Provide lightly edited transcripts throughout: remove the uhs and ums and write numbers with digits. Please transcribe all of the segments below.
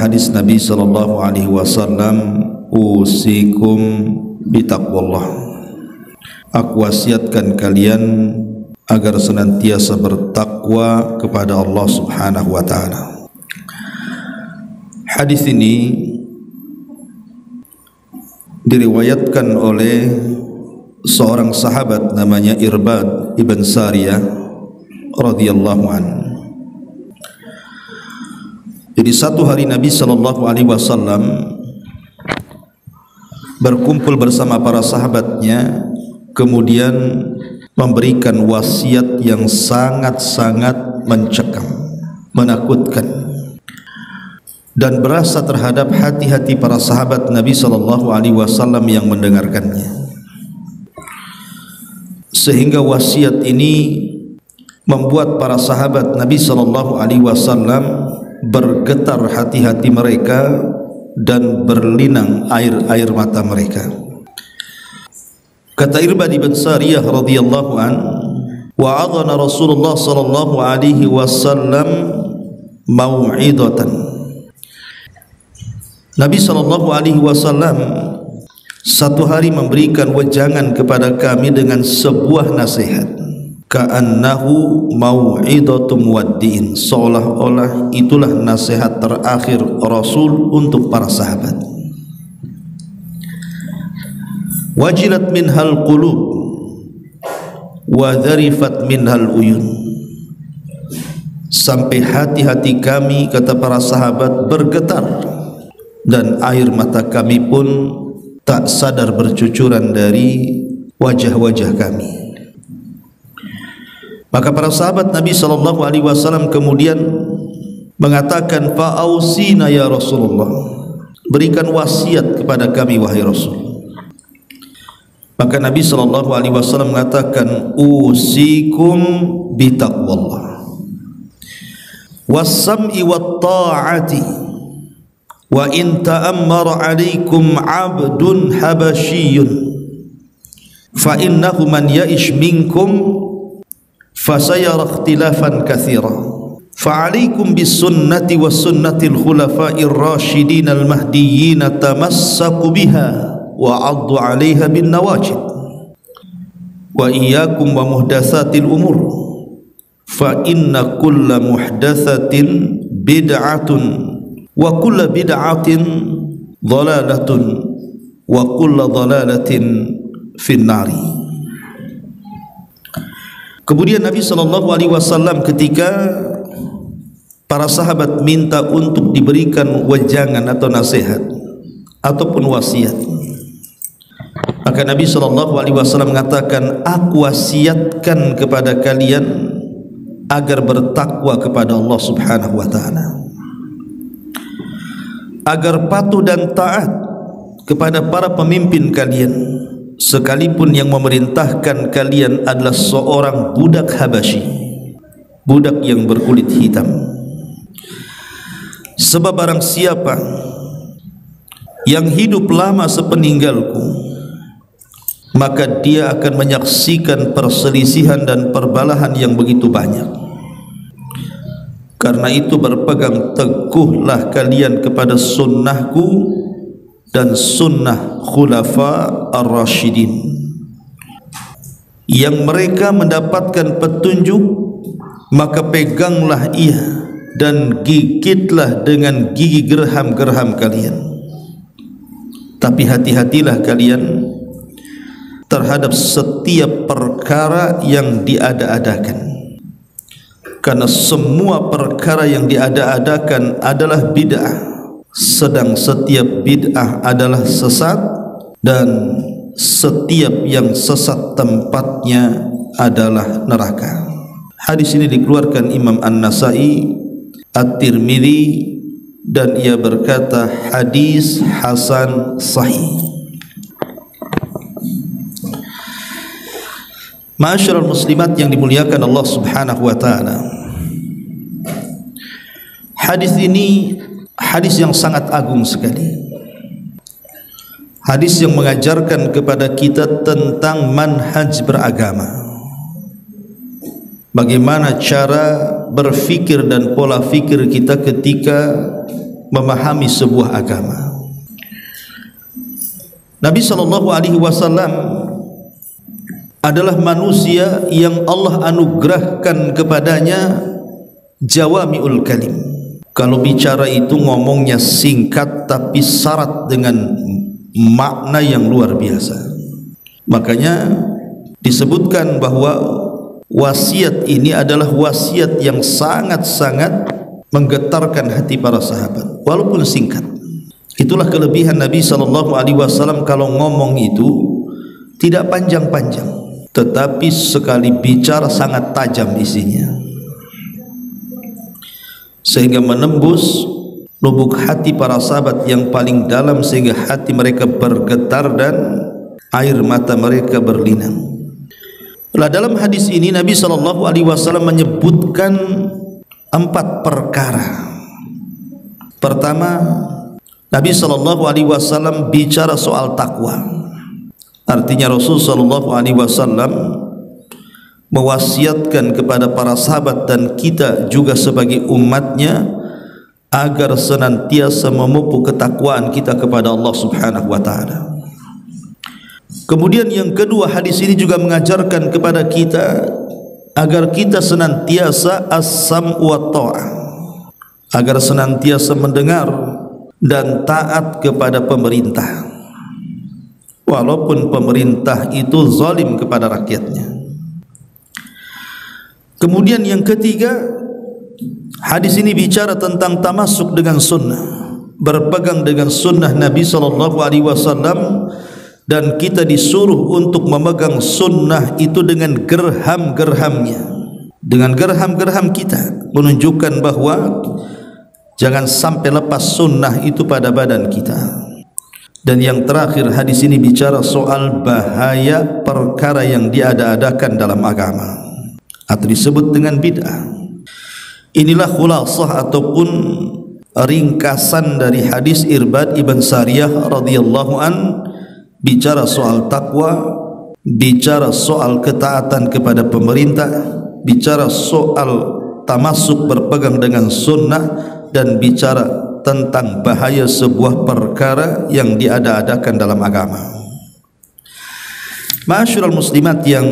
hadis Nabi sallallahu alaihi wasallam, usikum bitaqwallah. Aku wasiatkan kalian agar senantiasa bertakwa kepada Allah Subhanahu wa taala. Hadis ini diriwayatkan oleh seorang sahabat namanya Irbad ibn Sariyah radhiyallahu anhu. Jadi satu hari Nabi sallallahu alaihi wasallam berkumpul bersama para sahabatnya, kemudian memberikan wasiat yang sangat-sangat mencekam, menakutkan, dan berasa terhadap hati-hati para sahabat Nabi sallallahu alaihi wasallam yang mendengarkannya. Sehingga wasiat ini membuat para sahabat Nabi sallallahu alaihi wasallam bergetar hati-hati mereka dan berlinang air-air mata mereka. Kata Irbad bin Sariyah radhiyallahu an, wa'adhana Rasulullah sallallahu alaihi wasallam mau'idatan. Nabi sallallahu alaihi wasallam satu hari memberikan wejangan kepada kami dengan sebuah nasihat. Ka'annahu mau'idatum waddi'in, seolah-olah itulah nasihat terakhir Rasul untuk para sahabat. Wajilat minhal qulub wa dharifat minhal uyun, sampai hati-hati kami, kata para sahabat, bergetar dan air mata kami pun tak sadar bercucuran dari wajah-wajah kami. Maka para sahabat Nabi sallallahu alaihi wasallam kemudian mengatakan, fa'ausina ya Rasulullah, berikan wasiat kepada kami wahai Rasul. Maka Nabi sallallahu alaihi wasallam mengatakan, usikum bitaqwallah was-sam'i wat-ta'ati wa in ta'ammara 'alaikum 'abdun habasyiyyun fa innahu man ya'ish minkum fasayara ikhtilafan katsira fa'alaikum bisunnati wa sunnatil khulafa'ir rasyidin al-mahdiyyin tamassaku biha wa 'addu 'alaiha bin nawajid wa iyyakum wa muhdatsatil umur fa inna kulla muhdatsatin bid'atun wa kulla bid'atin dhalalatun wa kulla dhalalatin finnari. Kemudian Nabi sallallahu alaihi wasallam ketika para sahabat minta untuk diberikan wejangan atau nasihat ataupun wasiat, maka Nabi sallallahu alaihi wasallam mengatakan, aku wasiatkan kepada kalian agar bertakwa kepada Allah Subhanahu wa taala, agar patuh dan taat kepada para pemimpin kalian, sekalipun yang memerintahkan kalian adalah seorang budak Habasyi, budak yang berkulit hitam. Sebab barang siapa yang hidup lama sepeninggalku, maka dia akan menyaksikan perselisihan dan perbalahan yang begitu banyak. Karena itu berpegang teguhlah kalian kepada sunnahku dan sunnah khulafa ar-rasyidin, yang mereka mendapatkan petunjuk, maka peganglah ia dan gigitlah dengan gigi geraham-geraham kalian. Tapi hati-hatilah kalian terhadap setiap perkara yang diada-adakan, karena semua perkara yang diada-adakan adalah bid'ah, sedang setiap bid'ah adalah sesat, dan setiap yang sesat tempatnya adalah neraka. Hadis ini dikeluarkan Imam An-Nasai, At-Tirmidzi, dan ia berkata hadis hasan sahih. Ma'asyiral muslimat yang dimuliakan Allah Subhanahu wa taala, hadis ini hadis yang sangat agung sekali. Hadis yang mengajarkan kepada kita tentang manhaj beragama, bagaimana cara berfikir dan pola fikir kita ketika memahami sebuah agama. Nabi SAW adalah manusia yang Allah anugerahkan kepadanya jawami'ul kalim. Kalau bicara itu ngomongnya singkat tapi syarat dengan makna yang luar biasa. Makanya disebutkan bahwa wasiat ini adalah wasiat yang sangat-sangat menggetarkan hati para sahabat walaupun singkat. Itulah kelebihan Nabi SAW, kalau ngomong itu tidak panjang-panjang, tetapi sekali bicara sangat tajam isinya, sehingga menembus lubuk hati para sahabat yang paling dalam, sehingga hati mereka bergetar dan air mata mereka berlinang. Dalam hadis ini Nabi SAW menyebutkan 4 perkara. Pertama, Nabi SAW bicara soal takwa. Artinya Rasul SAW mewasiatkan kepada para sahabat dan kita juga sebagai umatnya agar senantiasa memupuk ketakwaan kita kepada Allah Subhanahu wa taala. Kemudian yang kedua, hadis ini juga mengajarkan kepada kita agar kita senantiasa as-sam' wa ta'ah, agar senantiasa mendengar dan taat kepada pemerintah walaupun pemerintah itu zalim kepada rakyatnya. Kemudian yang ketiga, hadis ini bicara tentang tamasuk dengan sunnah, berpegang dengan sunnah Nabi SAW, dan kita disuruh untuk memegang sunnah itu dengan gerham-gerhamnya, dengan gerham-gerham kita, menunjukkan bahwa jangan sampai lepas sunnah itu pada badan kita. Dan yang terakhir, hadis ini bicara soal bahaya perkara yang diada-adakan dalam agama atau disebut dengan bid'ah. Inilah khulasah ataupun ringkasan dari hadis Irbad ibn Sariyah radhiyallahu an, bicara soal takwa, bicara soal ketaatan kepada pemerintah, bicara soal tamasuk berpegang dengan sunnah, dan bicara tentang bahaya sebuah perkara yang diada-adakan dalam agama. Ma'asyiral muslimat yang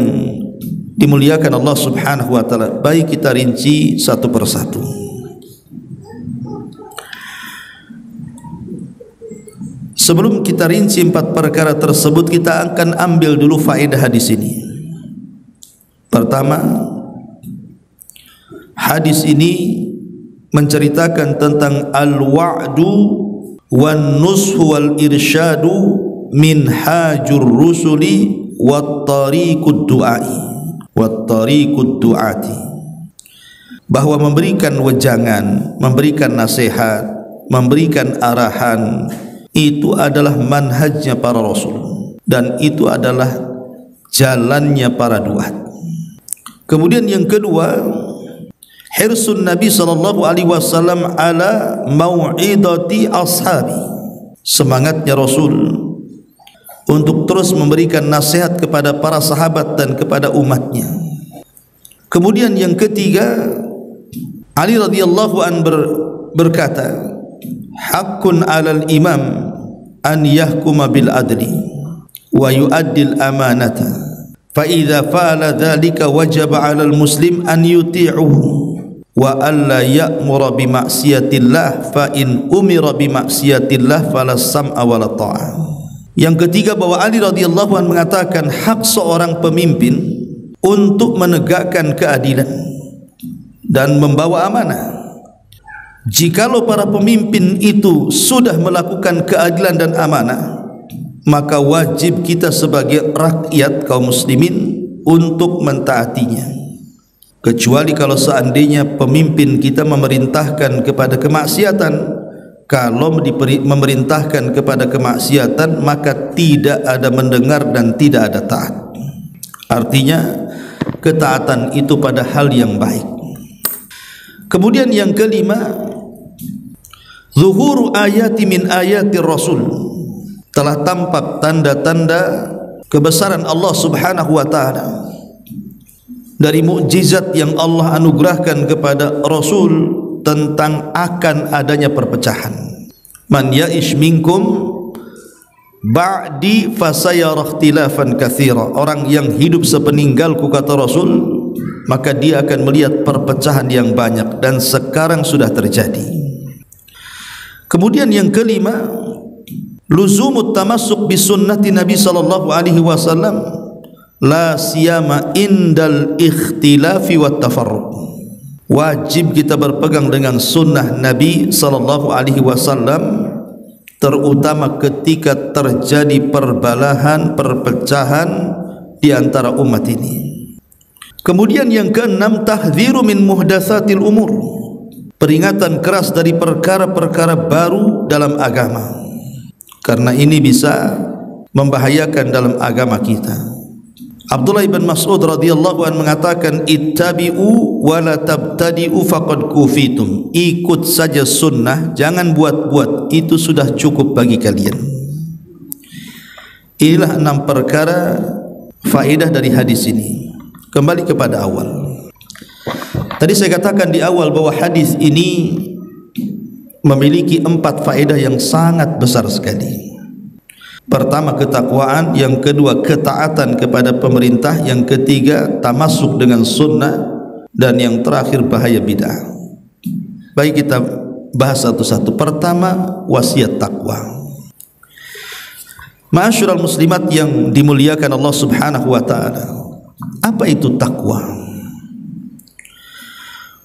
dimuliakan Allah Subhanahu wa taala, baik kita rinci satu persatu. Sebelum kita rinci 4 perkara tersebut, kita akan ambil dulu faedah hadis ini. Pertama, hadis ini menceritakan tentang al-wa'du wan nushu wal irsyadu min hajur rusuli wat tariqud du'ai wat tariqud du'ati, bahwa memberikan wejangan, memberikan nasihat, memberikan arahan itu adalah manhajnya para rasul, dan itu adalah jalannya para duat. Kemudian yang kedua, hirsun Nabi SAW ala mau'idati ashabi, semangatnya Rasul untuk terus memberikan nasihat kepada para sahabat dan kepada umatnya. Kemudian yang ketiga, Ali radhiyallahu an berkata, haqqun 'alal imam an yahkuma bil adli wa yu'addil amanata, fa idza fa'ala dzalika wajaba 'alal muslim an yuti'uhu wa alla ya'mura bi maksiatillah, fa in umira bi maksiatillah fala sam'a wala ta'ah. Yang ketiga, bahwa Ali radhiyallahu anhu mengatakan hak seorang pemimpin untuk menegakkan keadilan dan membawa amanah. Jikalau para pemimpin itu sudah melakukan keadilan dan amanah, maka wajib kita sebagai rakyat kaum muslimin untuk mentaatinya. Kecuali kalau seandainya pemimpin kita memerintahkan kepada kemaksiatan. Kalau memerintahkan kepada kemaksiatan, maka tidak ada mendengar dan tidak ada taat. Artinya ketaatan itu pada hal yang baik. Kemudian yang kelima, zuhuru ayati min ayati Rasul, telah tampak tanda-tanda kebesaran Allah Subhanahu wa taala dari mukjizat yang Allah anugerahkan kepada Rasul tentang akan adanya perpecahan. Man ya'ish minkum ba'di fasayara ikhtilafan katsira. Orang yang hidup sepeninggalku, kata Rasul, maka dia akan melihat perpecahan yang banyak, dan sekarang sudah terjadi. Kemudian yang kelima, luzumut tamassuk bi sunnati Nabi sallallahu alaihi wasallam la siyama indal ikhtilafi wat tafarruq. Wajib kita berpegang dengan sunnah Nabi sallallahu alaihi wasallam, terutama ketika terjadi perbalahan, perpecahan di antara umat ini. Kemudian yang keenam, tahdziru min muhdatsatil umur. Peringatan keras dari perkara-perkara baru dalam agama, karena ini bisa membahayakan dalam agama kita. Abdullah bin Mas'ud radhiyallahu anhu mengatakan, ittabi'u wa la tabtadi'u faqad kufitum. Ikut saja sunnah, jangan buat-buat, itu sudah cukup bagi kalian. Inilah 6 perkara faedah dari hadis ini. Kembali kepada awal. Tadi saya katakan di awal bahwa hadis ini memiliki 4 faedah yang sangat besar sekali. Pertama, ketakwaan. Yang kedua, ketaatan kepada pemerintah. Yang ketiga, tamasuk dengan sunnah. Dan yang terakhir, bahaya bid'ah. Baik, kita bahas satu-satu. Pertama, wasiat takwa. Ma'asyiral muslimat yang dimuliakan Allah subhanahu wa ta'ala, apa itu takwa?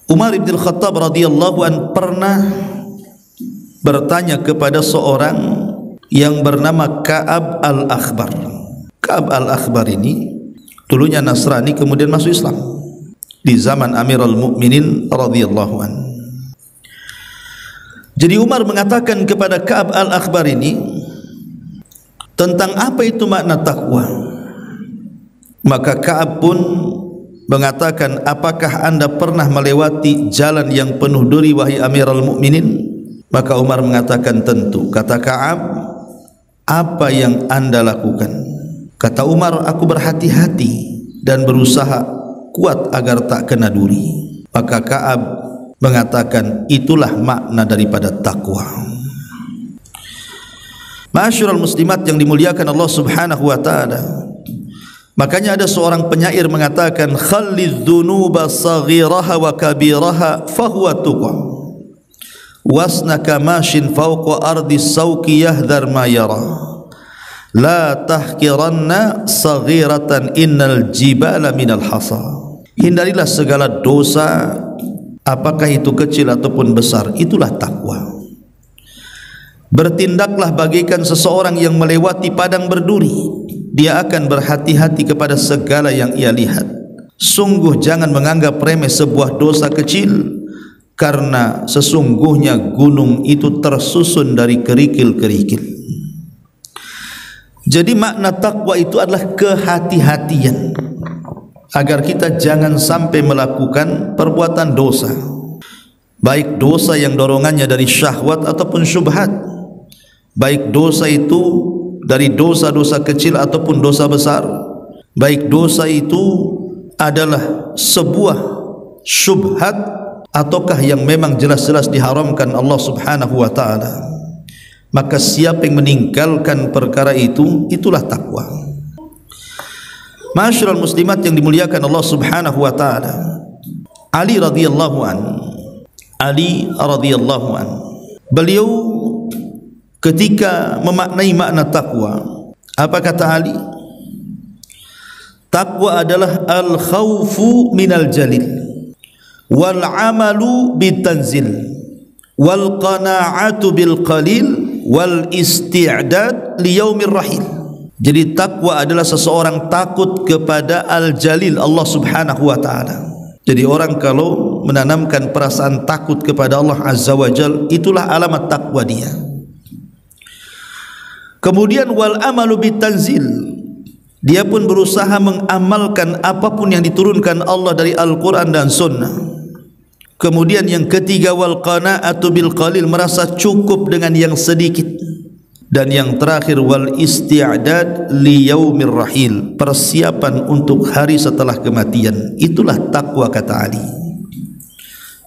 Umar bin Khattab radhiyallahu anhu pernah bertanya kepada seorang yang bernama Ka'ab al-Akhbar. Ka'ab al-Akhbar ini dulunya Nasrani, kemudian masuk Islam di zaman Amirul Mukminin radhiyallahu anhu. Jadi Umar mengatakan kepada Ka'ab al-Akhbar ini tentang apa itu makna takwa. Maka Ka'ab pun mengatakan, apakah anda pernah melewati jalan yang penuh duri wahai Amirul Mukminin? Maka Umar mengatakan, tentu. Kata Ka'ab, apa yang anda lakukan? Kata Umar, aku berhati-hati dan berusaha kuat agar tak kena duri. Maka Ka'ab mengatakan, itulah makna daripada takwa. Ma'asyiral muslimat yang dimuliakan Allah subhanahu wa ta'ala, makanya ada seorang penyair mengatakan, khallidz dzunuba saghiraha wa kabiraha fahuwa tuqa wasnaka mashin fawqa ardi sawki yahdhar ma yara la tahkiranna saghiratan innal jibala minal hasa. Hindarilah segala dosa, apakah itu kecil ataupun besar, itulah takwa. Bertindaklah bagaikan seseorang yang melewati padang berduri, dia akan berhati-hati kepada segala yang ia lihat. Sungguh jangan menganggap remeh sebuah dosa kecil, karena sesungguhnya gunung itu tersusun dari kerikil-kerikil. Jadi makna takwa itu adalah kehati-hatian agar kita jangan sampai melakukan perbuatan dosa, baik dosa yang dorongannya dari syahwat ataupun syubhat, baik dosa itu dari dosa-dosa kecil ataupun dosa besar, baik dosa itu adalah sebuah syubhat ataukah yang memang jelas-jelas diharamkan Allah subhanahu wa ta'ala. Maka siapa yang meninggalkan perkara itu, itulah takwa. Ma'asyiral muslimat yang dimuliakan Allah subhanahu wa ta'ala, Ali radhiyallahu an, beliau ketika memaknai makna takwa, apa kata Ali? Takwa adalah al-khawfu minal jalil wal amalu bitanzil wal qana'atu bil qalil wal isti'dad li yaumir rahil. Jadi takwa adalah seseorang takut kepada al-jalil, Allah subhanahu wa ta'ala. Jadi orang kalau menanamkan perasaan takut kepada Allah azza wa jal, itulah alamat takwa dia. Kemudian wal amalu bitanzil, dia pun berusaha mengamalkan apapun yang diturunkan Allah dari Al-Quran dan Sunnah. Kemudian yang ketiga, wal qana'atu bil qalil, merasa cukup dengan yang sedikit. Dan yang terakhir, wal isti'dad li yaumir rahil, persiapan untuk hari setelah kematian. Itulah takwa kata Ali.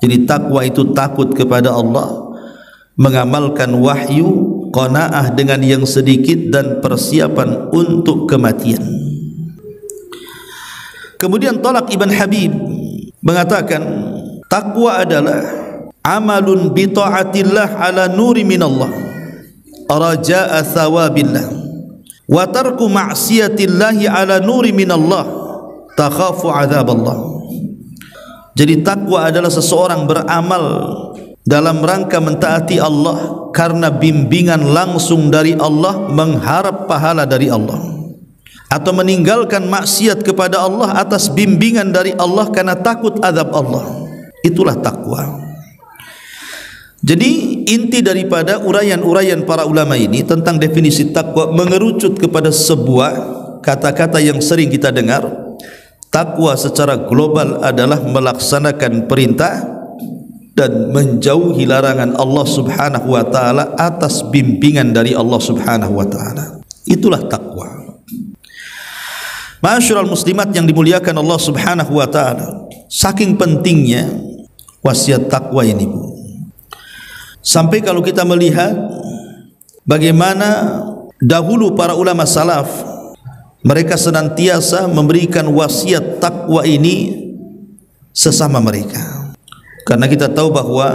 Jadi takwa itu takut kepada Allah, mengamalkan wahyu, qanaah dengan yang sedikit, dan persiapan untuk kematian. Kemudian Talaq ibn Habib mengatakan, takwa adalah amalun bi ta'atillah ala nuri minallah raja'a thawabillah wa tarku ma'siyatillahi ala nuri minallah takhafu adzaballah. Jadi takwa adalah seseorang beramal dalam rangka mentaati Allah karena bimbingan langsung dari Allah, mengharap pahala dari Allah, atau meninggalkan maksiat kepada Allah atas bimbingan dari Allah karena takut azab Allah. Itulah takwa. Jadi inti daripada uraian-uraian para ulama ini tentang definisi takwa mengerucut kepada sebuah kata-kata yang sering kita dengar. Takwa secara global adalah melaksanakan perintah dan menjauhi larangan Allah Subhanahu wa taala atas bimbingan dari Allah Subhanahu wa taala. Itulah takwa. Ma'asyiral muslimat yang dimuliakan Allah Subhanahu wa taala, saking pentingnya wasiat takwa ini, Bu. Sampai kalau kita melihat bagaimana dahulu para ulama salaf, mereka senantiasa memberikan wasiat takwa ini sesama mereka. Karena kita tahu bahwa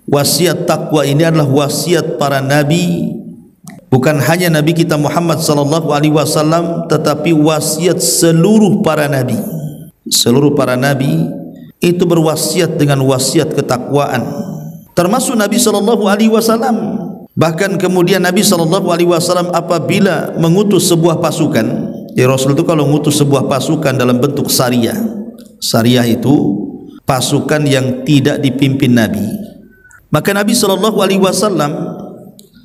wasiat takwa ini adalah wasiat para nabi, bukan hanya Nabi kita Muhammad sallallahu alaihi wasallam, tetapi wasiat seluruh para nabi. Seluruh para nabi itu berwasiat dengan wasiat ketakwaan, termasuk Nabi sallallahu alaihi wasallam. Bahkan kemudian Nabi sallallahu alaihi wasallam apabila mengutus sebuah pasukan, ya Rasul itu kalau mengutus sebuah pasukan dalam bentuk sariyah. Sariyah itu pasukan yang tidak dipimpin Nabi. Maka Nabi sallallahu alaihi wasallam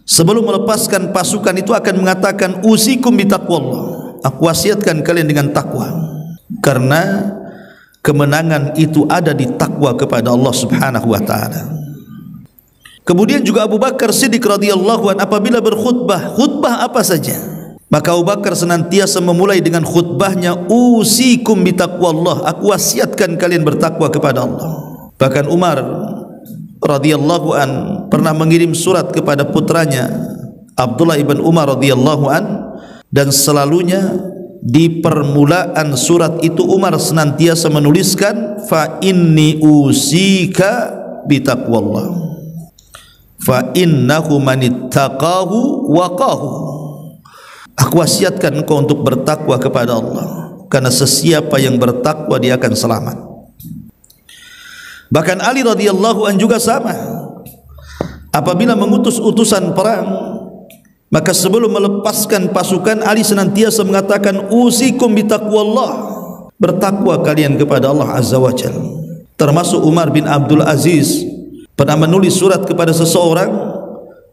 sebelum melepaskan pasukan itu akan mengatakan, usikum bitaqwallah, aku wasiatkan kalian dengan takwa, karena kemenangan itu ada di takwa kepada Allah Subhanahu wa taala. Kemudian juga Abu Bakar Siddiq radhiyallahu anhu apabila berkhutbah, khutbah apa saja, maka Abu Bakar senantiasa memulai dengan khutbahnya, usikum bitaqwallah, aku wasiatkan kalian bertakwa kepada Allah. Bahkan Umar radhiyallahu an pernah mengirim surat kepada putranya Abdullah ibn Umar radhiyallahu an, dan selalunya di permulaan surat itu Umar senantiasa menuliskan, fa inni usika bitaqwallah, fa innahu manittaqahu waqahu, aku wasiatkan engkau untuk bertakwa kepada Allah, karena sesiapa yang bertakwa dia akan selamat. Bahkan Ali radhiyallahu an juga sama. Apabila mengutus utusan perang, maka sebelum melepaskan pasukan, Ali senantiasa mengatakan, usikum bitaqwallah, bertakwa kalian kepada Allah Azza wa Jalla. Termasuk Umar bin Abdul Aziz pernah menulis surat kepada seseorang,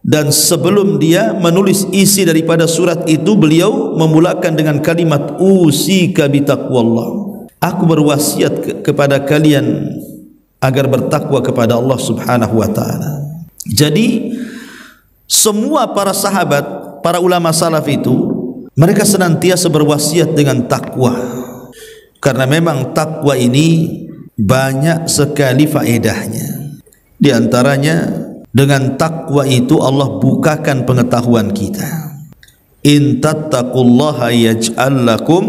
dan sebelum dia menulis isi daripada surat itu, beliau memulakan dengan kalimat usika bitaqwallah, aku berwasiat kepada kalian agar bertakwa kepada Allah Subhanahu wa taala. Jadi semua para sahabat, para ulama salaf itu, mereka senantiasa berwasiat dengan takwa, karena memang takwa ini banyak sekali faedahnya. Di antaranya, dengan takwa itu Allah bukakan pengetahuan kita. In tattaqullaha yaj'al lakum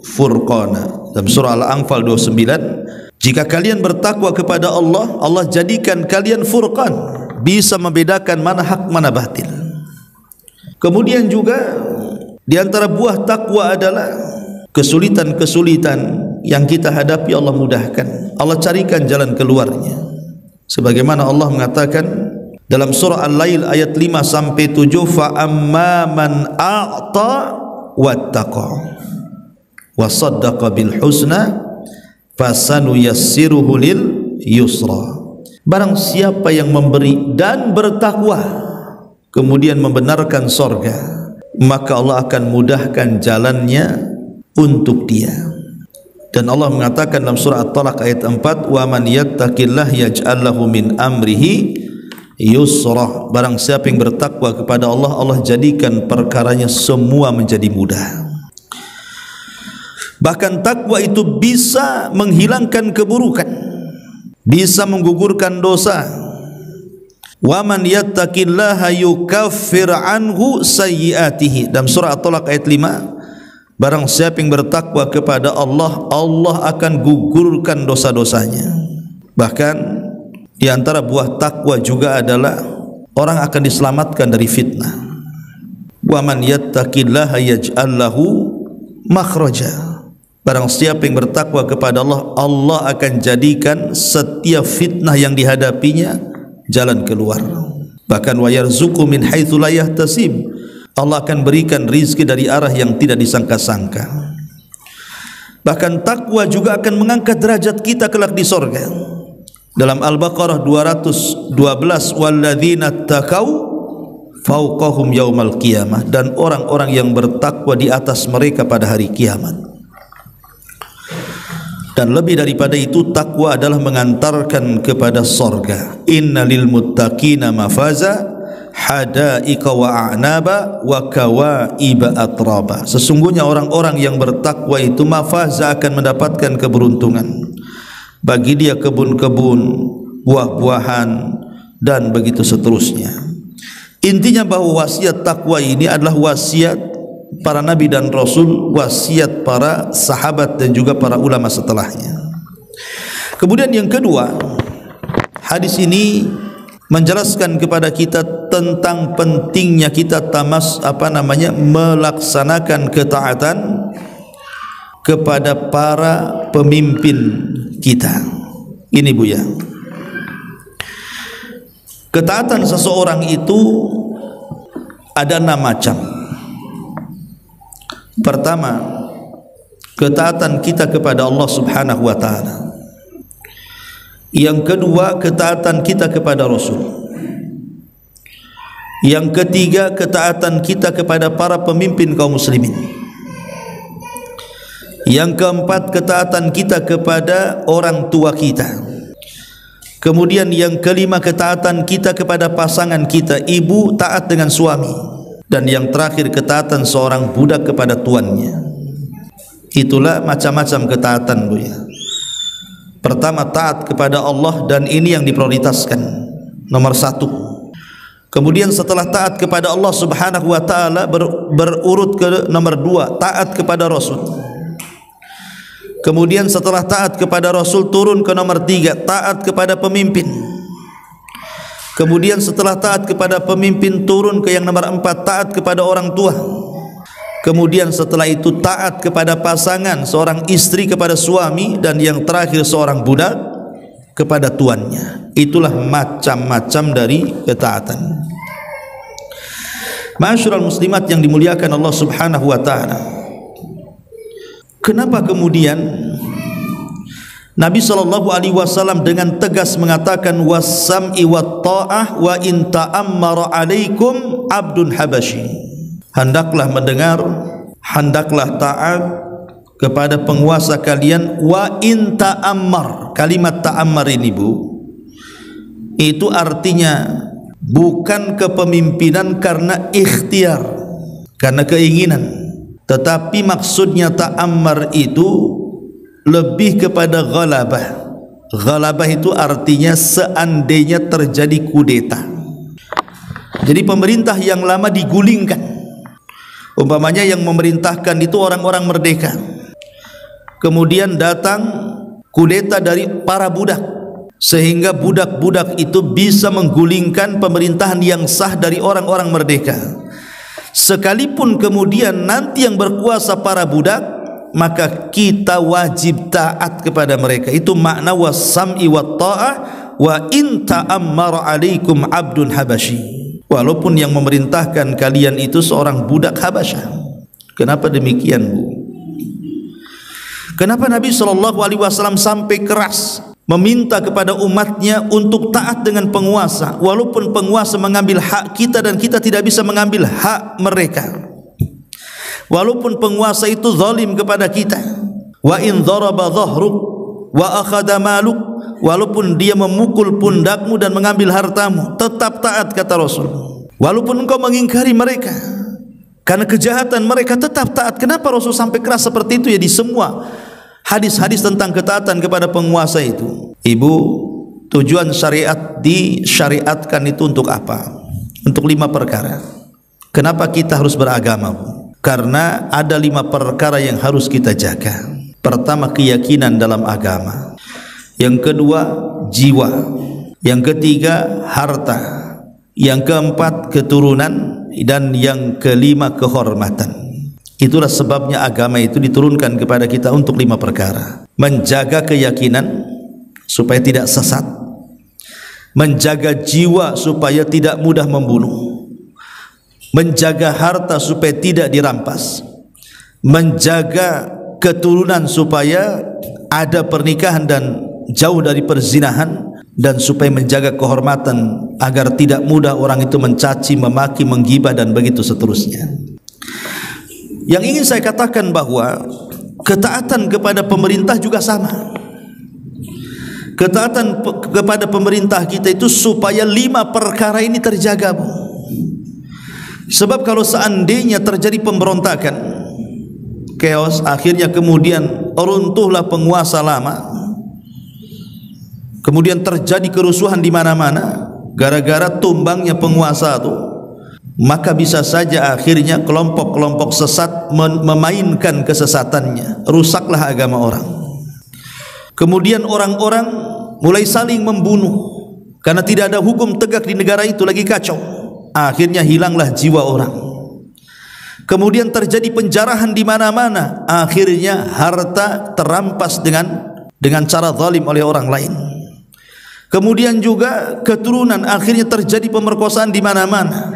furqana. Dalam surah Al-Anfal 29, jika kalian bertakwa kepada Allah, Allah jadikan kalian furqan, bisa membedakan mana hak mana batil. Kemudian juga di antara buah takwa adalah kesulitan-kesulitan yang kita hadapi Allah mudahkan, Allah carikan jalan keluarnya. Sebagaimana Allah mengatakan dalam surah Al-Lail ayat 5 sampai 7, fa amma man a'ta wattaqa wa saddaqa bil husna fasanuyassiruhu lil yusra. Barang siapa yang memberi dan bertakwa kemudian membenarkan sorga, maka Allah akan mudahkan jalannya untuk dia. Dan Allah mengatakan dalam surah At-Talaq ayat 4, wa man yattaqillah yaj'al lahu min amrihi yusra. Barang siapa yang bertakwa kepada Allah, Allah jadikan perkaranya semua menjadi mudah. Bahkan takwa itu bisa menghilangkan keburukan, bisa menggugurkan dosa, Wa man yattaqillaha yukaffir anhu sayyi'atihi. Dalam surah At-Talaq ayat 5, barang siapa yang bertakwa kepada Allah, Allah akan gugurkan dosa-dosanya. Bahkan di antara buah takwa juga adalah orang akan diselamatkan dari fitnah. Wa man yattaqillaha yaj'al lahu makhraja. Barang siapa yang bertakwa kepada Allah, Allah akan jadikan setiap fitnah yang dihadapinya jalan keluar. Bahkan wa yarzuqu min haitsu la yahtasib. Allah akan berikan rizki dari arah yang tidak disangka-sangka. Bahkan takwa juga akan mengangkat derajat kita kelak di sorga. Dalam Al-Baqarah 212, walladzina taqau fawqahum yaumal qiyamah, dan orang-orang yang bertakwa di atas mereka pada hari kiamat. Dan lebih daripada itu, takwa adalah mengantarkan kepada sorga. Innalil muttaqina mafaza hadaika wa a'naba wa kawaiba atraba. Sesungguhnya orang-orang yang bertakwa itu mafaza akan mendapatkan keberuntungan. Bagi dia kebun-kebun, buah-buahan, dan begitu seterusnya. Intinya bahwa wasiat takwa ini adalah wasiat para nabi dan rasul, wasiat para sahabat dan juga para ulama setelahnya. Kemudian yang kedua, hadis ini menjelaskan kepada kita tentang pentingnya kita melaksanakan ketaatan kepada para pemimpin kita. Ini Bu ya. Ketaatan seseorang itu ada 6 macam. Pertama, ketaatan kita kepada Allah Subhanahu wa taala. Yang kedua, ketaatan kita kepada Rasul. Yang ketiga, ketaatan kita kepada para pemimpin kaum muslimin. Yang keempat, ketaatan kita kepada orang tua kita. Kemudian yang kelima, ketaatan kita kepada pasangan kita, ibu taat dengan suami. Dan yang terakhir, ketaatan seorang budak kepada tuannya. Itulah macam-macam ketaatan Bu ya. Pertama, taat kepada Allah, dan ini yang diprioritaskan nomor 1. Kemudian setelah taat kepada Allah Subhanahu wa taala, berurut ke nomor 2, taat kepada Rasul. Kemudian setelah taat kepada Rasul, turun ke nomor 3, taat kepada pemimpin. Kemudian setelah taat kepada pemimpin, turun ke yang nomor 4, taat kepada orang tua. Kemudian setelah itu taat kepada pasangan, seorang istri kepada suami, dan yang terakhir seorang budak kepada tuannya. Itulah macam-macam dari ketaatan. Ma'asyiral muslimat yang dimuliakan Allah Subhanahu wa taala. Kenapa kemudian Nabi SAW dengan tegas mengatakan was-sam'i wat-ta'ah wa in ta'ammara alaikum abdun habasyi. Hendaklah mendengar, hendaklah taat kepada penguasa kalian, wa in ta'ammar. Kalimat ta'ammar ini Bu, itu artinya bukan kepemimpinan karena ikhtiar, karena keinginan, tetapi maksudnya ta'ammar itu lebih kepada ghalabah. Ghalabah itu artinya seandainya terjadi kudeta. Jadi pemerintah yang lama digulingkan. Umpamanya yang memerintahkan itu orang-orang merdeka. Kemudian datang kudeta dari para budak, sehingga budak-budak itu bisa menggulingkan pemerintahan yang sah dari orang-orang merdeka. Sekalipun kemudian nanti yang berkuasa para budak, maka kita wajib taat kepada mereka. Itu makna was-sam'i wat-ta'ah wa in ta'ammara alaikum abdun habasyi. Walaupun yang memerintahkan kalian itu seorang budak Habasyah. Kenapa demikian Bu? Kenapa Nabi SAW sampai keras meminta kepada umatnya untuk taat dengan penguasa, walaupun penguasa mengambil hak kita dan kita tidak bisa mengambil hak mereka? Walaupun penguasa itu zalim kepada kita, wa in dharaba dhahruk wa akhadha maluk, walaupun dia memukul pundakmu dan mengambil hartamu, tetap taat kata Rasul. Walaupun engkau mengingkari mereka karena kejahatan mereka, tetap taat. Kenapa Rasul sampai keras seperti itu ya di semua hadis-hadis tentang ketaatan kepada penguasa itu? Ibu, Tujuan syariat disyariatkan itu untuk apa? Untuk 5 perkara. Kenapa kita harus beragama? Karena ada 5 perkara yang harus kita jaga. Pertama, keyakinan dalam agama. Yang kedua, jiwa. Yang ketiga, harta. Yang keempat, keturunan. Dan yang kelima, kehormatan. Itulah sebabnya agama itu diturunkan kepada kita untuk 5 perkara. Menjaga keyakinan supaya tidak sesat, menjaga jiwa supaya tidak mudah membunuh, menjaga harta supaya tidak dirampas, menjaga keturunan supaya ada pernikahan dan jauh dari perzinahan, dan supaya menjaga kehormatan agar tidak mudah orang itu mencaci, memaki, menggibah dan begitu seterusnya. Yang ingin saya katakan bahwa ketaatan kepada pemerintah juga sama. Ketaatan kepada pemerintah kita itu supaya 5 perkara ini terjaga, Bu. Sebab kalau seandainya terjadi pemberontakan, chaos, akhirnya kemudian runtuhlah penguasa lama, kemudian terjadi kerusuhan di mana-mana gara-gara tumbangnya penguasa itu, maka bisa saja akhirnya kelompok-kelompok sesat memainkan kesesatannya, rusaklah agama orang. Kemudian orang-orang mulai saling membunuh karena tidak ada hukum tegak di negara itu, lagi kacau. Akhirnya hilanglah jiwa orang. Kemudian terjadi penjarahan di mana-mana, akhirnya harta terampas dengan cara zalim oleh orang lain. Kemudian juga keturunan, akhirnya terjadi pemerkosaan di mana-mana.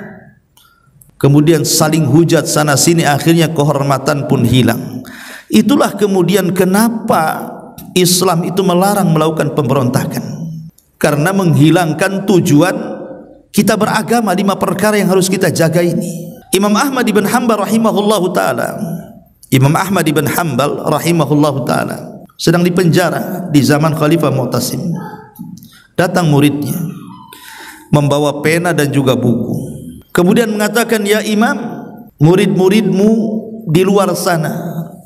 Kemudian saling hujat sana sini, akhirnya kehormatan pun hilang. Itulah kemudian kenapa Islam itu melarang melakukan pemberontakan, karena menghilangkan tujuan kita beragama. 5 perkara yang harus kita jaga ini. Imam Ahmad ibn Hanbal rahimahullahu ta'ala, Imam Ahmad ibn Hanbal rahimahullahu ta'ala sedang dipenjara di zaman Khalifah Mu'tasim. Datang muridnya membawa pena dan juga buku, kemudian mengatakan, ya Imam, murid-muridmu di luar sana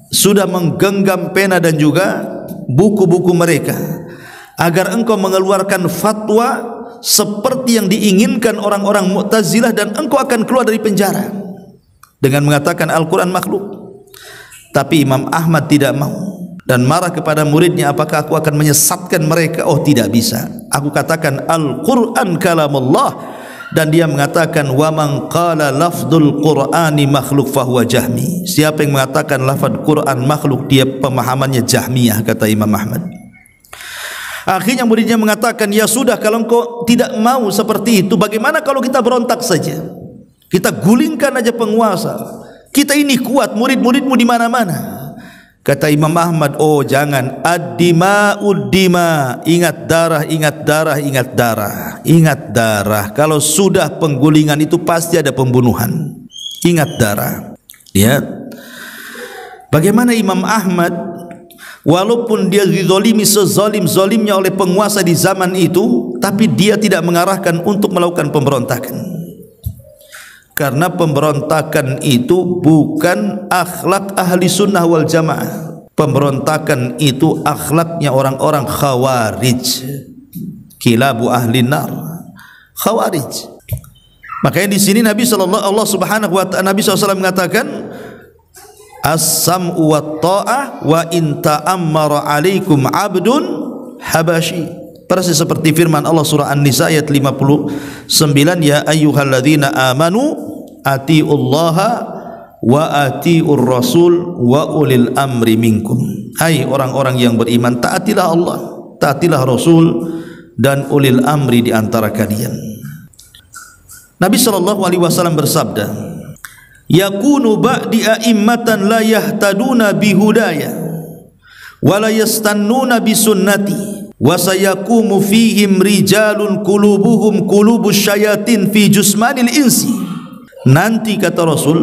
sudah menggenggam pena dan juga buku-buku mereka agar engkau mengeluarkan fatwa seperti yang diinginkan orang-orang Mu'tazilah, dan engkau akan keluar dari penjara dengan mengatakan Al-Quran makhluk. Tapi Imam Ahmad tidak mau dan marah kepada muridnya, apakah aku akan menyesatkan mereka? Oh, tidak bisa. Aku katakan Al-Quran kalamullah. Dan dia mengatakan, wa man qala lafdzul Qur'ani makhluk fahuwa jahmi. Siapa yang mengatakan lafaz Quran makhluk, dia pemahamannya Jahmiyah, kata Imam Ahmad. Akhirnya muridnya mengatakan, ya sudah, kalau engkau tidak mau seperti itu, bagaimana kalau kita berontak saja? Kita gulingkan aja penguasa. Kita ini kuat, murid-muridmu di mana-mana. Kata Imam Ahmad, oh jangan, ad-dima ud-dima, ingat darah, ingat darah, ingat darah, ingat darah. Kalau sudah penggulingan itu pasti ada pembunuhan. Ingat darah. Ya. Bagaimana Imam Ahmad, walaupun dia dizalimi sezalim-zalimnya oleh penguasa di zaman itu, tapi dia tidak mengarahkan untuk melakukan pemberontakan. Karena pemberontakan itu bukan akhlak ahli sunnah wal jamaah. Pemberontakan itu akhlaknya orang-orang khawarij, kilabu ahli nar, khawarij. Makanya di sini Nabi SAW mengatakan, as-sam'u wa ta'ah wa in ta'ammara alaikum abdun habashi. Persis seperti firman Allah surah An-Nisa ayat 59, ya ayyuhalladzina amanu atiullaha wa atiur rasul wa ulil amri minkum. Hai orang-orang yang beriman, taatilah Allah, taatilah Rasul dan ulil amri di antara kalian. Nabi SAW bersabda, yakunu ba'di a'immatan la yahtaduna bihudaya wa la yastannuna bisunnati wa sayakumu fihim rijalun qulubuhum qulubus syayatin fi jusmanil insi. Nanti kata Rasul,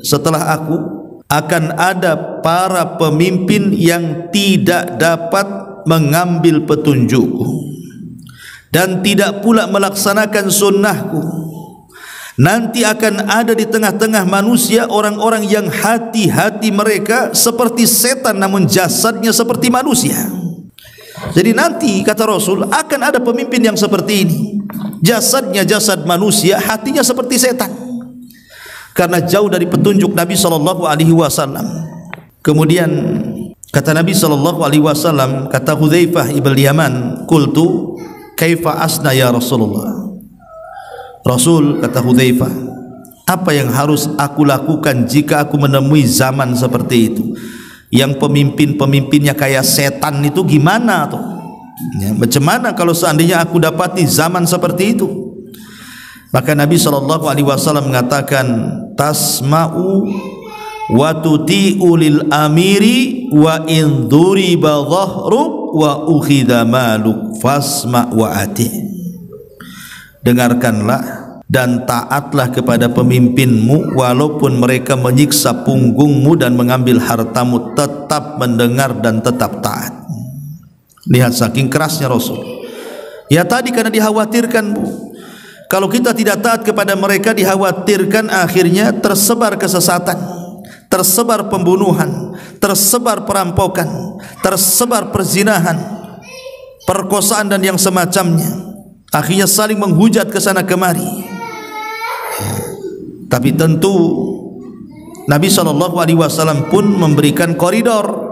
setelah aku akan ada para pemimpin yang tidak dapat mengambil petunjukku dan tidak pula melaksanakan sunnahku. Nanti akan ada di tengah-tengah manusia orang-orang yang hati-hati mereka seperti setan namun jasadnya seperti manusia. Jadi nanti kata Rasul akan ada pemimpin yang seperti ini. Jasadnya jasad manusia, hatinya seperti setan. Karena jauh dari petunjuk Nabi SAW. Kemudian kata Nabi SAW, kata Hudzaifah ibn Yaman, "Qultu kaifa asna ya Rasulullah?" Rasul, kata Hudzaifah, apa yang harus aku lakukan jika aku menemui zaman seperti itu, yang pemimpin-pemimpinnya kayak setan itu, gimana tuh? Ya, macam mana kalau seandainya aku dapati zaman seperti itu? Maka Nabi SAW mengatakan, tasma'u wa tuti'u lil amiri wa in duriba dhahruk wa ukhidha maluk fasma' wa atih. Dengarkanlah dan taatlah kepada pemimpinmu walaupun mereka menyiksa punggungmu dan mengambil hartamu, tetap mendengar dan tetap taat. Lihat saking kerasnya Rasul. Ya tadi karena dikhawatirkan, Bu, kalau kita tidak taat kepada mereka, dikhawatirkan akhirnya tersebar kesesatan, tersebar pembunuhan, tersebar perampokan, tersebar perzinahan, perkosaan dan yang semacamnya. Akhirnya saling menghujat ke sana kemari. Tapi tentu Nabi SAW pun memberikan koridor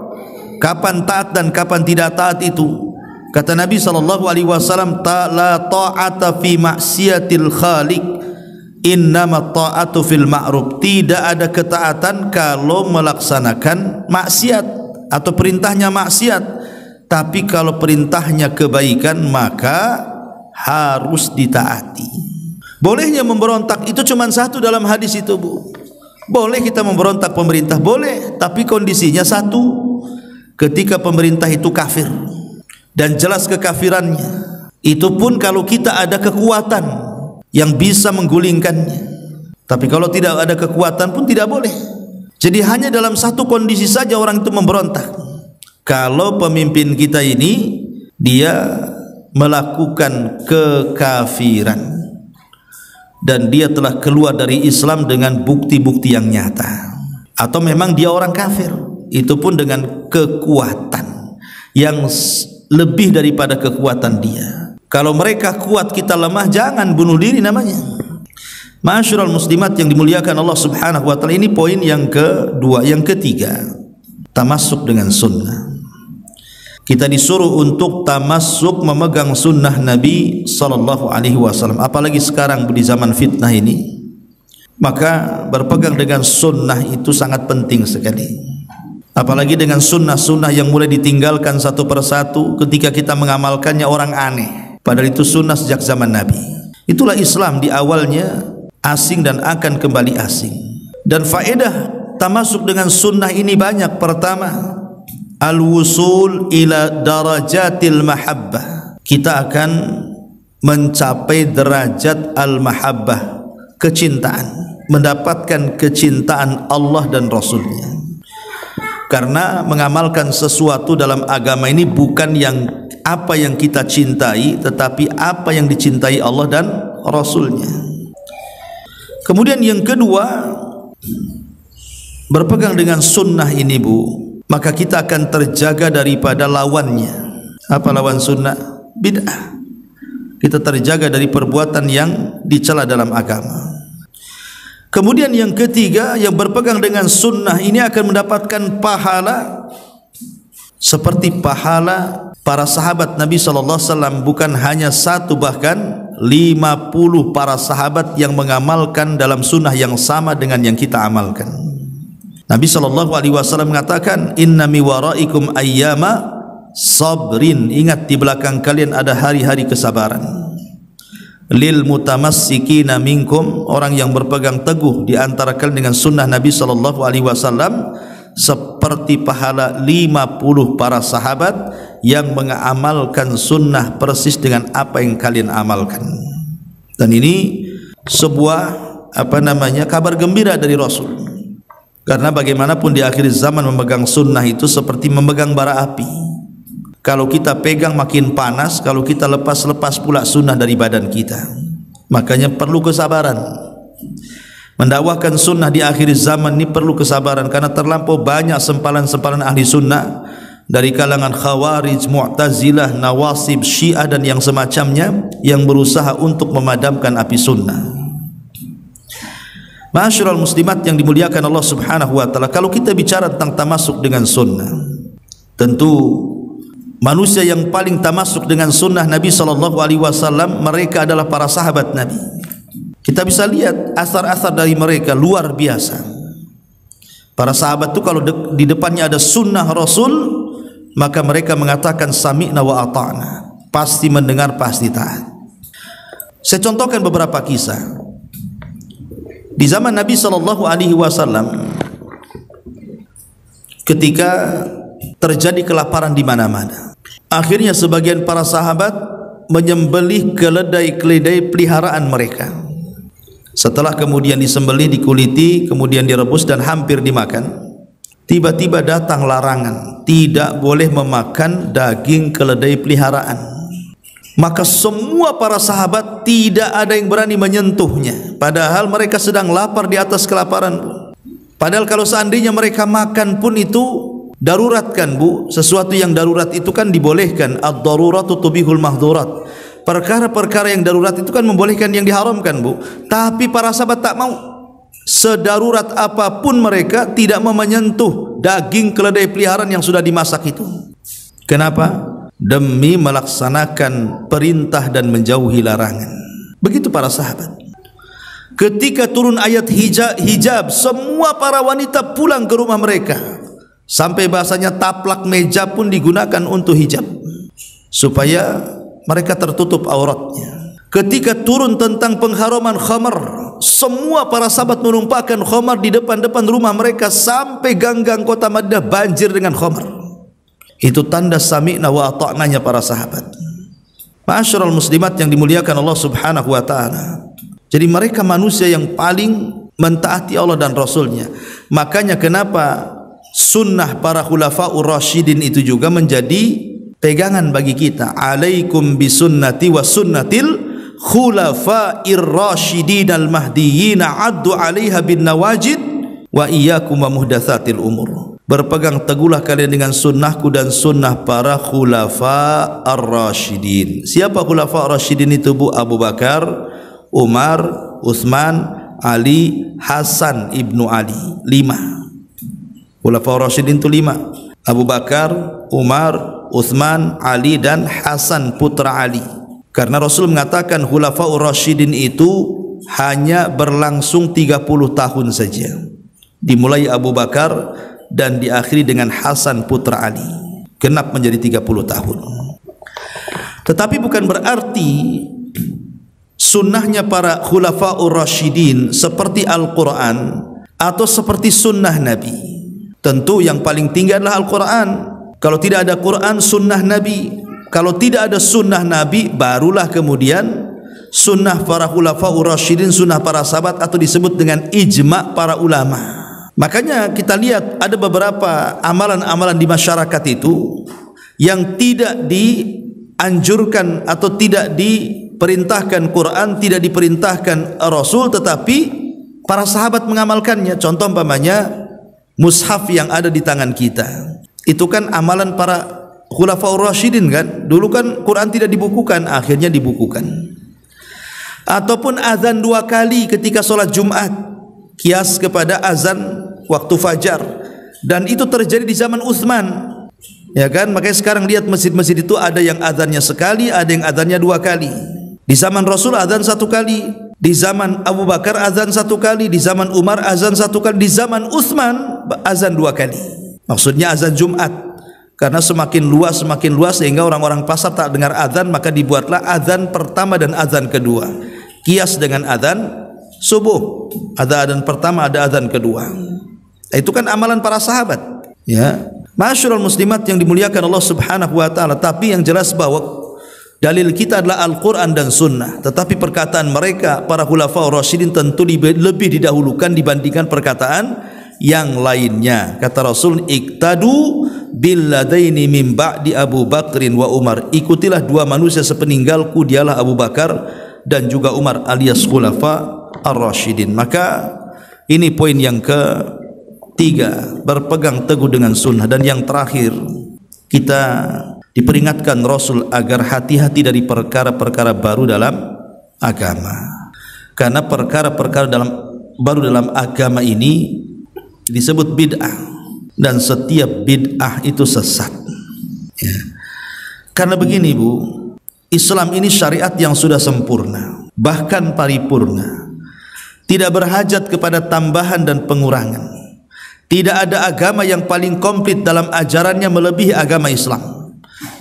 kapan taat dan kapan tidak taat itu. Kata Nabi SAW, la ta'ata fi maksiatil khaliq, innama ta'atu fil ma'ruf. Tidak ada ketaatan kalau melaksanakan maksiat atau perintahnya maksiat, tapi kalau perintahnya kebaikan maka harus ditaati. Bolehnya memberontak itu cuma satu dalam hadis itu, Bu. Boleh kita memberontak pemerintah, boleh, tapi kondisinya satu, ketika pemerintah itu kafir dan jelas kekafirannya. Itu pun kalau kita ada kekuatan yang bisa menggulingkannya. Tapi kalau tidak ada kekuatan pun tidak boleh. Jadi hanya dalam satu kondisi saja orang itu memberontak, kalau pemimpin kita ini dia melakukan kekafiran dan dia telah keluar dari Islam dengan bukti-bukti yang nyata, atau memang dia orang kafir, itu pun dengan kekuatan yang lebih daripada kekuatan dia. Kalau mereka kuat kita lemah, jangan bunuh diri namanya. Ma'asyiral muslimat yang dimuliakan Allah Subhanahu wa taala, ini poin yang kedua. Yang ketiga, tamassuk dengan sunnah. Kita disuruh untuk tamassuk, memegang sunnah Nabi SAW. Apalagi sekarang di zaman fitnah ini, maka berpegang dengan sunnah itu sangat penting sekali. Apalagi dengan sunnah-sunnah yang mulai ditinggalkan satu persatu, ketika kita mengamalkannya orang aneh, padahal itu sunnah sejak zaman Nabi. Itulah Islam, di awalnya asing dan akan kembali asing. Dan faedah tamasuk dengan sunnah ini banyak. Pertama, al-wusul ila darajatil mahabbah. Kita akan mencapai derajat al-mahabbah, kecintaan, mendapatkan kecintaan Allah dan Rasulnya. Karena mengamalkan sesuatu dalam agama ini bukan yang apa yang kita cintai, tetapi apa yang dicintai Allah dan Rasulnya. Kemudian yang kedua, berpegang dengan sunnah ini, Bu, maka kita akan terjaga daripada lawannya. Apa lawan sunnah? Bid'ah. Kita terjaga dari perbuatan yang dicela dalam agama. Kemudian yang ketiga, yang berpegang dengan sunnah ini akan mendapatkan pahala seperti pahala para sahabat Nabi SAW. Bukan hanya satu, bahkan 50 para sahabat yang mengamalkan dalam sunnah yang sama dengan yang kita amalkan. Nabi SAW mengatakan, inna mi waraikum ayyama sabrin. Ingat, di belakang kalian ada hari-hari kesabaran. Lil mutamassikina minkum, orang yang berpegang teguh di antara kalian dengan sunnah Nabi SAW, seperti pahala 50 para sahabat yang mengamalkan sunnah persis dengan apa yang kalian amalkan. Dan ini sebuah kabar gembira dari Rasul. Karena bagaimanapun di akhir zaman memegang sunnah itu seperti memegang bara api. Kalau kita pegang makin panas, kalau kita lepas pula sunnah dari badan kita. Makanya perlu kesabaran. Mendakwahkan sunnah di akhir zaman ini perlu kesabaran, karena terlampau banyak sempalan-sempalan ahli sunnah dari kalangan Khawarij, Mu'tazilah, Nawasib, Syiah dan yang semacamnya yang berusaha untuk memadamkan api sunnah. Ma'asyiral muslimat yang dimuliakan Allah Subhanahu wa taala, kalau kita bicara tentang tamasuk dengan sunnah, tentu manusia yang paling tamasuk dengan sunnah Nabi sallallahu alaihi wasallam mereka adalah para sahabat Nabi. Kita bisa lihat asar-asar dari mereka luar biasa. Para sahabat itu kalau di depannya ada sunnah Rasul, maka mereka mengatakan sami'na wa ata'na, pasti mendengar, pasti taat. Saya contohkan beberapa kisah. Di zaman Nabi sallallahu alaihi wasallam, ketika terjadi kelaparan di mana-mana, akhirnya sebagian para sahabat menyembelih keledai-keledai peliharaan mereka. Setelah kemudian disembelih, dikuliti, kemudian direbus dan hampir dimakan, tiba-tiba datang larangan, tidak boleh memakan daging keledai peliharaan. Maka semua para sahabat tidak ada yang berani menyentuhnya, padahal mereka sedang lapar di atas kelaparan. Padahal kalau seandainya mereka makan pun itu darurat kan Bu, sesuatu yang darurat itu kan dibolehkan. Ad-daruratu tubihul mahdhurat. Perkara-perkara yang darurat itu kan membolehkan yang diharamkan Bu. Tapi para sahabat tak mau. Sedarurat apapun mereka tidak mau menyentuh daging keledai peliharaan yang sudah dimasak itu. Kenapa? Demi melaksanakan perintah dan menjauhi larangan. Begitu para sahabat. Ketika turun ayat hijab, semua para wanita pulang ke rumah mereka. Sampai bahasanya taplak meja pun digunakan untuk hijab, supaya mereka tertutup auratnya. Ketika turun tentang pengharaman khamar, semua para sahabat menumpahkan khamar di depan-depan rumah mereka sampai gang-gang kota Madinah banjir dengan khamar. Itu tanda sami'na wa ata'nanya para sahabat. Ma'asyiral muslimat yang dimuliakan Allah Subhanahu wa taala. Jadi mereka manusia yang paling mentaati Allah dan Rasulnya. Makanya kenapa sunnah para khulafa'ur rasyidin itu juga menjadi pegangan bagi kita. Alaikum bisunnati wa sunnatil khulafa'ir rasyidin al-mahdiyyin addu 'alaiha bin nawajid wa iyyakum wa muhdatsatil umur. Berpegang teguhlah kalian dengan sunnahku dan sunnah para khulafa'ar rasyidin. Siapa khulafa'ur rasyidin itu Bu? Abu Bakar, Umar, Utsman, Ali, Hasan ibnu Ali. 5 khulafa'ur rasyidin itu 5. Abu Bakar, Umar, Utsman, Ali dan Hasan putra Ali. Karena Rasul mengatakan khulafa'ur rasyidin itu hanya berlangsung 30 tahun saja. Dimulai Abu Bakar dan diakhiri dengan Hasan putra Ali. Genap menjadi 30 tahun. Tetapi bukan berarti sunnahnya para khulafa'ur rasyidin seperti Al-Quran atau seperti sunnah Nabi. Tentu yang paling tinggi adalah Al-Quran. Kalau tidak ada Quran, sunnah Nabi. Kalau tidak ada sunnah Nabi, barulah kemudian sunnah para khulafa'ur rasyidin, sunnah para sahabat, atau disebut dengan ijma' para ulama. Makanya kita lihat ada beberapa amalan-amalan di masyarakat itu yang tidak dianjurkan atau tidak diperintahkan Quran, tidak diperintahkan Rasul, tetapi para sahabat mengamalkannya. Contoh umpamanya mushaf yang ada di tangan kita, itu kan amalan para khulafa'ur rasyidin kan. Dulu kan Quran tidak dibukukan, akhirnya dibukukan. Ataupun azan 2 kali ketika sholat Jumat, kias kepada azan waktu fajar, dan itu terjadi di zaman Utsman, ya kan. Makanya sekarang lihat masjid-masjid itu ada yang azannya sekali, ada yang azannya 2 kali. Di zaman Rasul azan 1 kali, di zaman Abu Bakar azan 1 kali, di zaman Umar azan 1 kali, di zaman Utsman azan 2 kali. Maksudnya azan Jumat. Karena semakin luas sehingga orang-orang pasar tak dengar azan, maka dibuatlah azan pertama dan azan kedua. Kias dengan azan subuh. Ada azan pertama, ada azan kedua. Itu kan amalan para sahabat, ya. Ma'asyiral muslimat yang dimuliakan Allah Subhanahu wa taala. Tapi yang jelas bahwa dalil kita adalah Al-Quran dan Sunnah. Tetapi perkataan mereka para khulafa'ur rasyidin tentu lebih didahulukan dibandingkan perkataan yang lainnya. Kata Rasul, iktadu billadaini min ba'di Abu Bakrin wa Umar. Ikutilah 2 manusia sepeninggalku, dialah Abu Bakar dan juga Umar alias khulafa ar-rasyidin. Maka ini poin yang ke-3, berpegang teguh dengan sunnah. Dan yang terakhir, kita diperingatkan Rasul agar hati-hati dari perkara-perkara baru dalam agama. Karena perkara-perkara baru dalam agama ini disebut bid'ah, dan setiap bid'ah itu sesat. Ya. Karena begini Bu, Islam ini syariat yang sudah sempurna, bahkan paripurna, tidak berhajat kepada tambahan dan pengurangan. Tidak ada agama yang paling komplit dalam ajarannya melebihi agama Islam.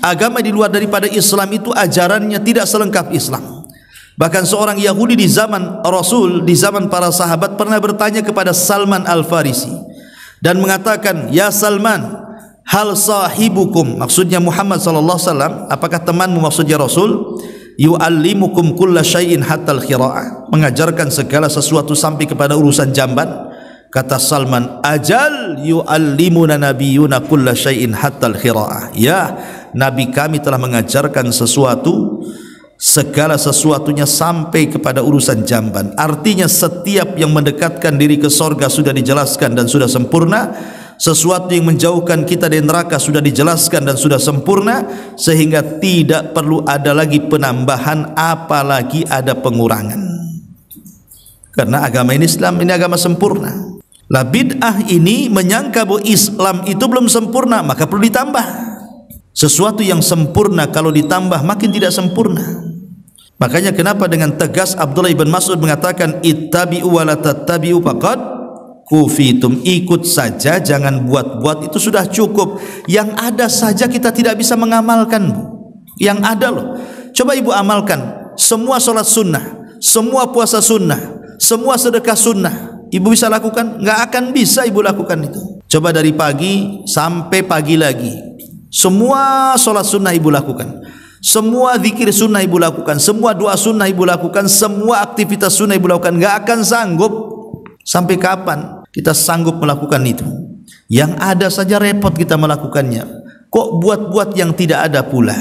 Agama di luar daripada Islam itu ajarannya tidak selengkap Islam. Bahkan seorang Yahudi di zaman Rasul, di zaman para sahabat, pernah bertanya kepada Salman Al-Farisi dan mengatakan, "Ya Salman, hal sahibukum," maksudnya Muhammad sallallahu alaihi wasallam, apakah temanmu, maksudnya Rasul, "yu'allimukum kulla syai'in hatta al-khira'ah," mengajarkan segala sesuatu sampai kepada urusan jamban? Kata Salman, "Ajal yu'allimuna nabiyyuna kulla syai'in hatta al-khira'ah." Ya, nabi kami telah mengajarkan sesuatu, segala sesuatunya sampai kepada urusan jamban. Artinya setiap yang mendekatkan diri ke sorga sudah dijelaskan dan sudah sempurna. Sesuatu yang menjauhkan kita dari neraka sudah dijelaskan dan sudah sempurna, sehingga tidak perlu ada lagi penambahan, apalagi ada pengurangan. Karena agama ini Islam, ini agama sempurna. Lah bid'ah ini menyangka bahwa Islam itu belum sempurna, maka perlu ditambah. Sesuatu yang sempurna kalau ditambah makin tidak sempurna. Makanya kenapa dengan tegas Abdullah ibn Mas'ud mengatakan, "Ittabi'u wa la tattabi'u faqad kufitum." Ikut saja, jangan buat-buat, itu sudah cukup. Yang ada saja kita tidak bisa mengamalkan, Bu. Yang ada loh. Coba Ibu amalkan. Semua sholat sunnah, semua puasa sunnah, semua sedekah sunnah, Ibu bisa lakukan? Nggak akan bisa Ibu lakukan itu. Coba dari pagi sampai pagi lagi, semua sholat sunnah Ibu lakukan, semua zikir sunnah Ibu lakukan, semua doa sunnah Ibu lakukan, semua aktivitas sunnah Ibu lakukan, nggak akan sanggup. Sampai kapan kita sanggup melakukan itu? Yang ada saja repot kita melakukannya, kok buat-buat yang tidak ada pula.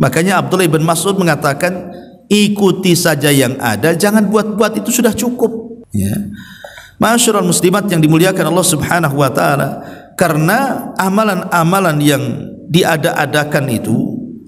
Makanya Abdullah ibn Mas'ud mengatakan, ikuti saja yang ada, jangan buat-buat, itu sudah cukup. Ya. Masyarul muslimat yang dimuliakan Allah Subhanahu wa taala, karena amalan-amalan yang diada-adakan itu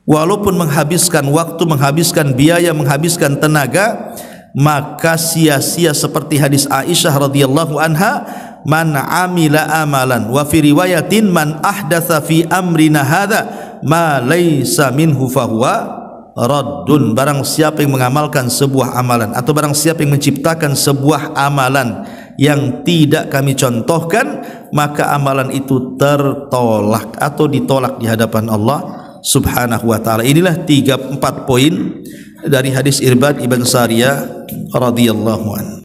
walaupun menghabiskan waktu, menghabiskan biaya, menghabiskan tenaga, maka sia-sia seperti hadis Aisyah radhiyallahu anha, "Man amila amalan wa fi riwayatin man ahdatsa fi amrina hadza ma laysa minhu fahuwa raddun." Barang siapa yang mengamalkan sebuah amalan, atau barang siapa yang menciptakan sebuah amalan yang tidak kami contohkan, maka amalan itu tertolak atau ditolak di hadapan Allah Subhanahu wa taala. Inilah 3-4 poin dari hadis Irbad ibn Sariyah radhiyallahu anhu.